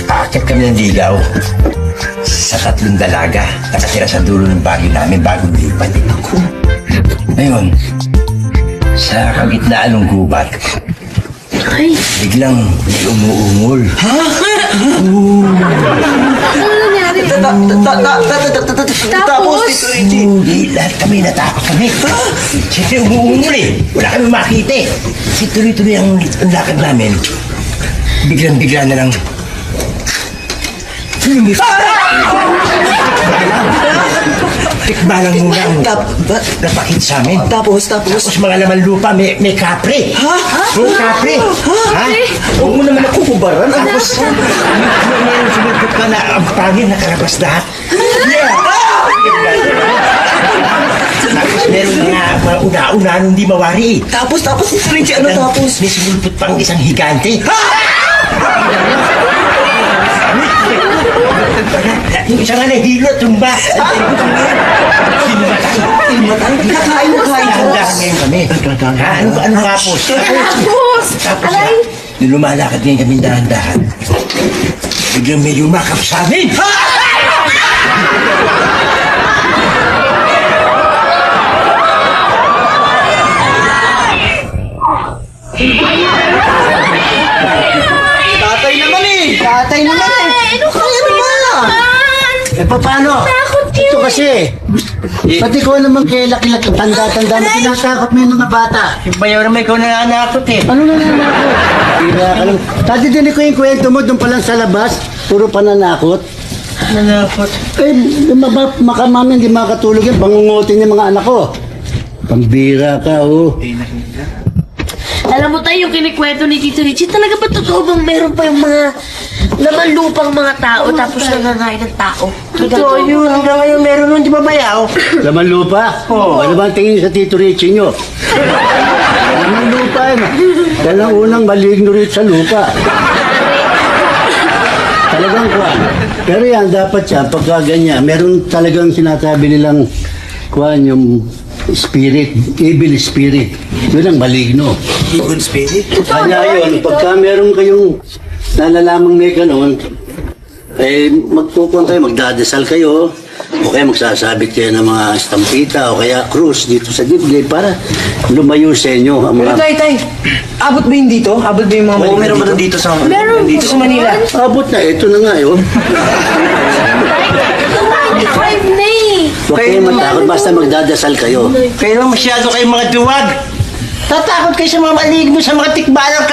Aakyat kami ng ligaw sa 3 dalaga. Nakatira sa dulo ng bagyo namin bagong lipat. Ako. Ngayon, sa kagitnaan ng gubat, Ay, biglang may umuungol. ano nangyari? Tapos? Hindi, lahat kami natakot kami. Siyempre umuungol eh. Wala kami makita eh. Kasi tuloy-tuloy ang lakad namin. Biglang-bigla na lang. Tikbalang muna ang napakit sa amin. Tapos, Mga laman lupa, may kapre. Ha? May kapre. Ha? Huwag mo naman ako kubaran. Tapos, may sumipot ka na ang pangin nakalabas lahat. Yeah! Tapos meron mga una-una nung di mawari. Tapos, Tito Richie, ano tapos? May sumipot pang isang higante. Yung isa nga nahilo, tumba. Nakain ko. Dahan ngayon kami. Ha? Ano tapos? Tapos? Tapos Alay? nung lumalakad ngayon kami dahan-dahan, biglang may lumakap sa amin. Tatay naman eh. Ay, ano ka Eh, paano? Takot yun. Ito kasi, pati ko naman kay laki-laki, tanda-tanda na tinatakot mo yung mga bata. Yung bayaw naman ikaw nananakot eh. Ano na naman ako? Tira ka lang. Dati dinig ko yung kwento mo doon pa lang sa labas, puro pananakot. Nanakot. Eh, makamami, hindi makatulog yan, bangungutin yung mga anak ko. Pambira ka, oh. Alam mo tayo, yung kinikwento ni Tito Richie, talaga ba totoo bang meron pa yung mga laman lupang mga tao tapos nangangain ng tao? Totoo yun. Hanggang ngayon meron nun, di ba bayaw? Laman lupa? Oo. Ano ba ang tingin sa Tito Richie nyo? Laman lupa yun. Yan ang unang maligno rin sa lupa. Talagang kuwan. Pero yan, dapat siya, pagka ganyan, meron talagang sinasabi nilang kuwan, yung spirit, evil spirit. Yun ang maligno. Good spirit. Kanya yun, pagka meron kayong nalalamang may ganon, eh, magpupuan kayo, magdadasal kayo, o kaya magsasabit kayo ng mga estampita, o kaya krus dito sa dibdib para lumayo sa inyo ang Pero mga... tay, abot ba yun dito? Abot ba yung mga Oo, meron ba nun dito sa... Meron Dito sa Manila. Abot na, ito na nga yun. Five na eh. Huwag kayo matakot, basta magdadasal kayo. Kaya lang masyado kayong mga duwag. Tatakot kayo sa mga maligno, sa mga tikbalang